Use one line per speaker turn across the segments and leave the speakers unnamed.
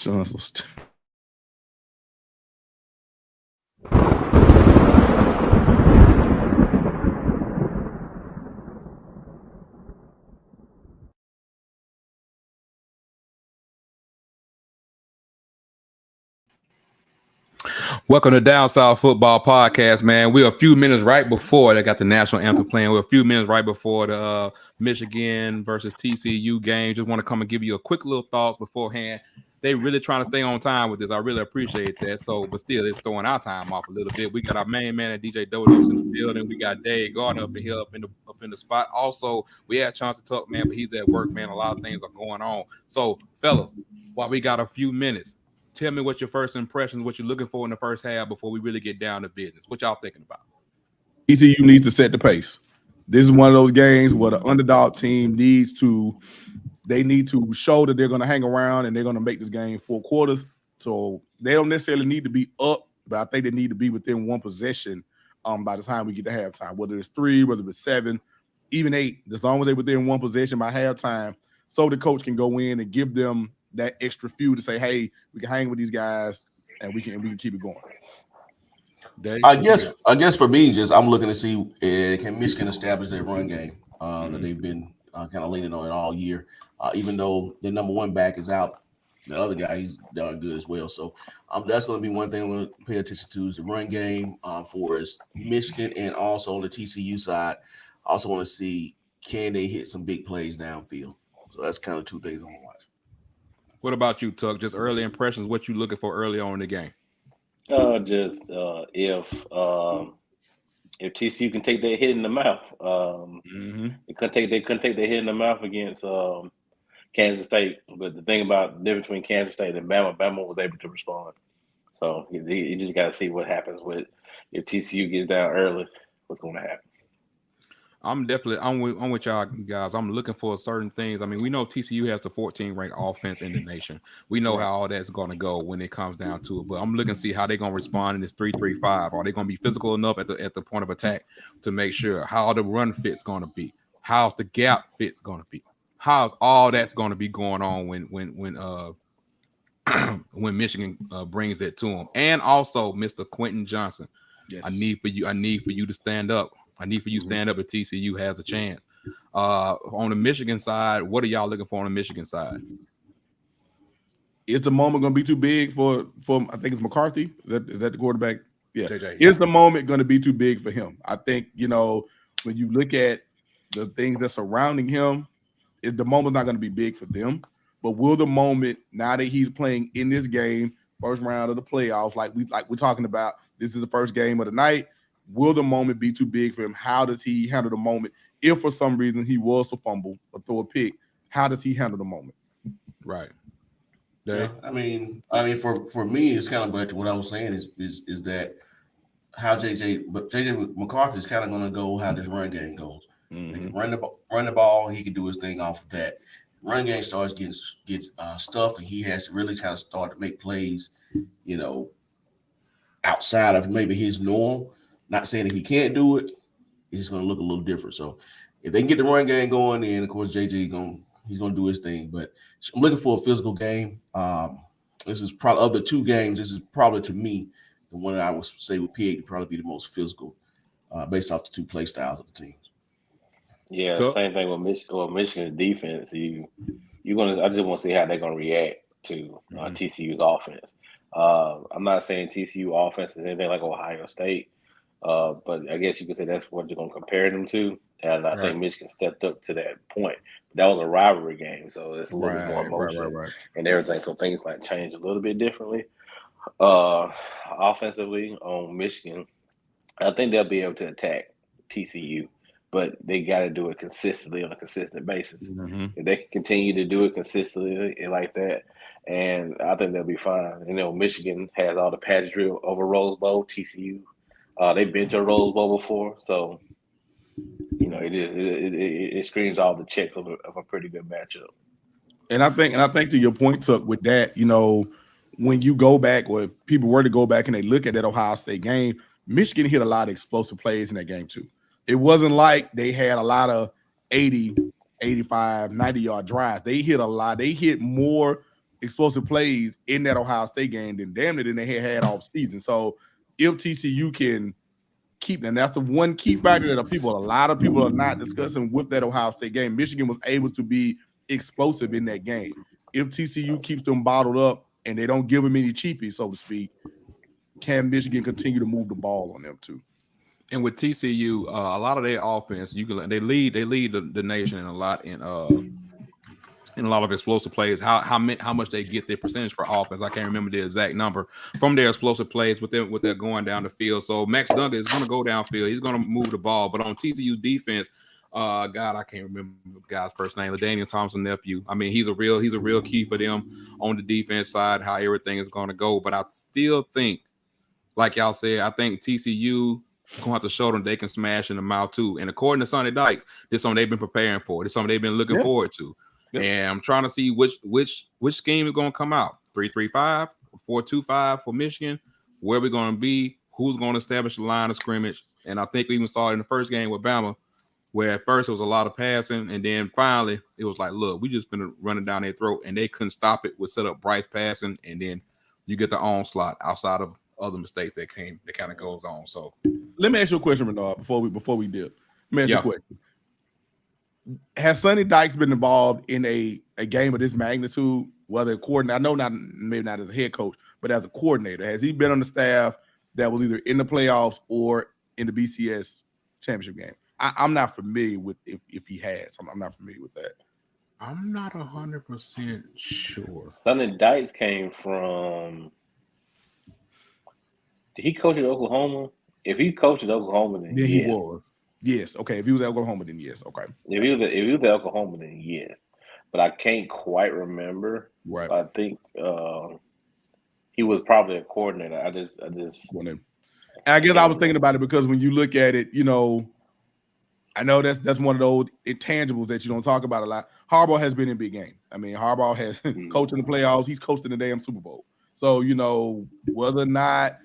Sean so stupid.
Welcome to Down South Football Podcast, man. We're a few minutes right before they got the national anthem playing. We're a few minutes right before the Michigan versus TCU game. Just want to come and give you a quick little thoughts beforehand. They really trying to stay on time with this. I really appreciate that. So, but still, it's throwing our time off a little bit. We got our main man, DJ Dodos, in the building. We got Dave Gardner up in here, up in the spot. Also, we had a chance to talk, man, but he's at work, man. A lot of things are going on. So, fellas, while we got a few minutes, tell me what your first impressions, what you're looking for in the first half before we really get down to business. What y'all thinking about?
TCU needs to set the pace. This is one of those games where the underdog team needs to show that they're going to hang around and they're going to make this game 4 quarters. So they don't necessarily need to be up, but I think they need to be within one possession by the time we get to halftime, whether it's 3, whether it's 7, even 8, as long as they're within one possession by halftime, so the coach can go in and give them that extra few to say, hey, we can hang with these guys and we can keep it going.
Dave, I guess for me, just I'm looking to see can Michigan establish their run game that they've been kind of leaning on it all year. Even though their number 1 back is out, the other guy, he's done good as well. So that's going to be one thing I'm going to pay attention to is the run game for Michigan, and also on the TCU side. I also want to see, can they hit some big plays downfield. So that's kind of 2 things I'm going to watch.
What about you, Tuck? Just early impressions, what you looking for early on in the game?
If TCU can take that hit in the mouth, they couldn't take that hit in the mouth against Kansas State. But the thing about the difference between Kansas State and Bama was able to respond. So you just got to see what happens if TCU gets down early. What's going to happen?
I'm with y'all guys. I'm looking for certain things. I mean, we know TCU has the 14th ranked offense in the nation. We know how all that's going to go when it comes down to it. But I'm looking to see how they're going to respond in this 3-3-5. Are they going to be physical enough at the point of attack to make sure how the run fit's going to be? How's the gap fit's going to be? How's all that's going to be going on when when Michigan brings it to them? And also, Mr. Quentin Johnson, yes. I need for you to stand up. I need for you to stand up if TCU has a chance. On the Michigan side, what are y'all looking for on the Michigan side?
Is the moment going to be too big for I think it's McCarthy? Is that the quarterback? Yeah.
JJ,
Is the moment going to be too big for him? I think, when you look at the things that's surrounding him, the moment's not going to be big for them. But will the moment, now that he's playing in this game, first round of the playoffs, like we're talking about, this is the first game of the night, will the moment be too big for him? How does he handle the moment? If for some reason he was to fumble or throw a pick, how does he handle the moment?
Right.
Yeah, I mean, for me, it's kind of back to what I was saying is that how JJ McCarthy is kind of going to go how this run game goes. He can run the ball. He can do his thing off of that. Run game starts getting stuff, and he has to really kind of start to make plays, outside of maybe his norm. Not saying that he can't do it. It's just going to look a little different. So if they can get the run game going, then of course JJ he's going to do his thing. But I'm looking for a physical game. This is probably of the 2 games. This is probably to me the one that I would say would probably be the most physical, based off the 2 play styles of the teams.
Yeah, same thing with Michigan defense. I just want to see how they're going to react to TCU's offense. I'm not saying TCU offense is anything like Ohio State. But I guess you could say that's what you're going to compare them to. And I think Michigan stepped up to that point. But that was a rivalry game, so it's a little bit more emotion and everything. So things might change a little bit differently. Offensively on Michigan, I think they'll be able to attack TCU, but they got to do it consistently on a consistent basis. If they can continue to do it consistently like that, and I think they'll be fine. Michigan has all the pageantry over Rose Bowl. TCU, they've been to a Rose Bowl before, so it screams all the checks of a pretty good matchup.
And I think to your point, Tuck, with that, when you go back, or if people were to go back and they look at that Ohio State game, Michigan hit a lot of explosive plays in that game too. It wasn't like they had a lot of 80, 85, 90-yard drives. They hit a lot. They hit more explosive plays in that Ohio State game than damn it than they had all season. So if TCU can keep, and that's the one key factor that a lot of people are not discussing with that Ohio State game. Michigan was able to be explosive in that game. If TCU keeps them bottled up and they don't give them any cheapies, so to speak, can Michigan continue to move the ball on them too?
And with TCU, a lot of their offense, they lead the nation in a lot in a lot of explosive plays. How much they get their percentage for offense, I can't remember the exact number from their explosive plays with their going down the field. So Max Duncan is going to go downfield. He's going to move the ball, but on TCU defense, God, I can't remember the guy's first name, LaDainian Thompson nephew. I mean, he's a real key for them on the defense side, how everything is going to go. But I still think, like y'all said, I think TCU gonna have to show them they can smash in the mouth too. And according to Sonny Dykes, this is something they've been preparing for. This is something they've been looking forward to. Yep. And I'm trying to see which scheme is going to come out. 3-3-5, 4-2-5 for Michigan. Where we're going to be, who's going to establish the line of scrimmage. And I think we even saw it in the first game with Bama, where at first it was a lot of passing, and then finally it was like, look, we just been running down their throat, and they couldn't stop it with set up Bryce passing, and then you get the onslaught outside of other mistakes that kind of goes on. So
let me ask you a question, Bernard, before we dip. Let me ask you a question. Has Sonny Dykes been involved in a game of this magnitude? Whether a coordinator, I know maybe not as a head coach, but as a coordinator, has he been on the staff that was either in the playoffs or in the BCS championship game? I'm not familiar with if he has. I'm not familiar with that.
I'm not 100% sure.
Sonny Dykes came from. Did he coach at Oklahoma? If he coached at Oklahoma, then yes.
He was. Yes. Okay. If he was at Oklahoma, then yes. Okay.
If he was at Oklahoma, then yes. But I can't quite remember.
Right.
I think he was probably a coordinator. I just.
I guess I was thinking about it because when you look at it, I know that's one of those intangibles that you don't talk about a lot. Harbaugh has been in big games. I mean, Harbaugh has coached in the playoffs. He's coached in the damn Super Bowl. So, whether or not,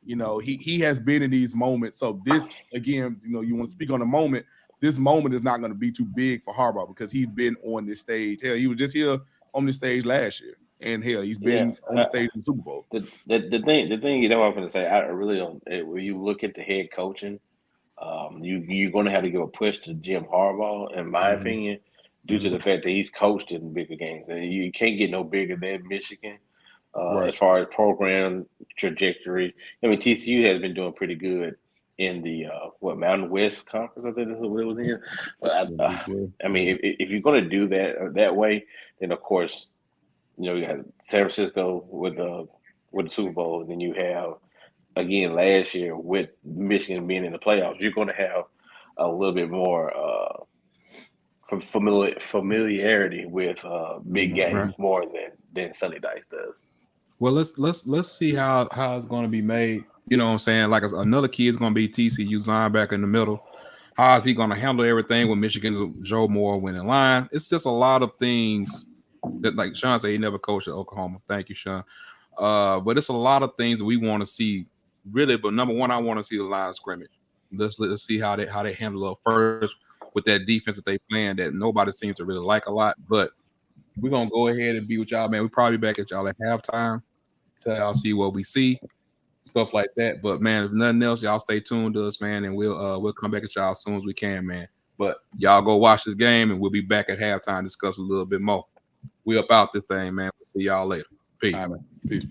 he has been in these moments. So this, again, you want to speak on a moment. This moment is not going to be too big for Harbaugh because he's been on this stage. Hell, he was just here on this stage last year. And hell, he's been on the stage in the Super Bowl.
The thing, what I'm going to say, I really don't. When you look at the head coaching, you're going to have to give a push to Jim Harbaugh, in my opinion, due to the fact that he's coached in bigger games. And you can't get no bigger than Michigan. As far as program trajectory, I mean, TCU has been doing pretty good in the Mountain West Conference. I think that's what it was in. But I mean, if you're going to do that way, then of course, you got San Francisco with the Super Bowl, and then you have again last year with Michigan being in the playoffs. You're going to have a little bit more familiarity with big games more than Sonny Dykes does.
Well, let's see how it's going to be made. You know what I'm saying? Like another key is going to be TCU's linebacker in the middle. How is he going to handle everything with Michigan's Joe Moore winning line? It's just a lot of things that, like Sean said, he never coached at Oklahoma. Thank you, Sean. But it's a lot of things that we want to see, really. But number one, I want to see the line of scrimmage. Let's see how they handle it first with that defense that they playing that nobody seems to really like a lot. But we're gonna go ahead and be with y'all, man. We're probably back at y'all at halftime. So y'all see what we see, stuff like that. But man, if nothing else, y'all stay tuned to us, man, and we'll come back at y'all as soon as we can, man. But y'all go watch this game, and we'll be back at halftime, discuss a little bit more. We up out this thing, man. We'll see y'all later. Peace.
All right, man. Peace.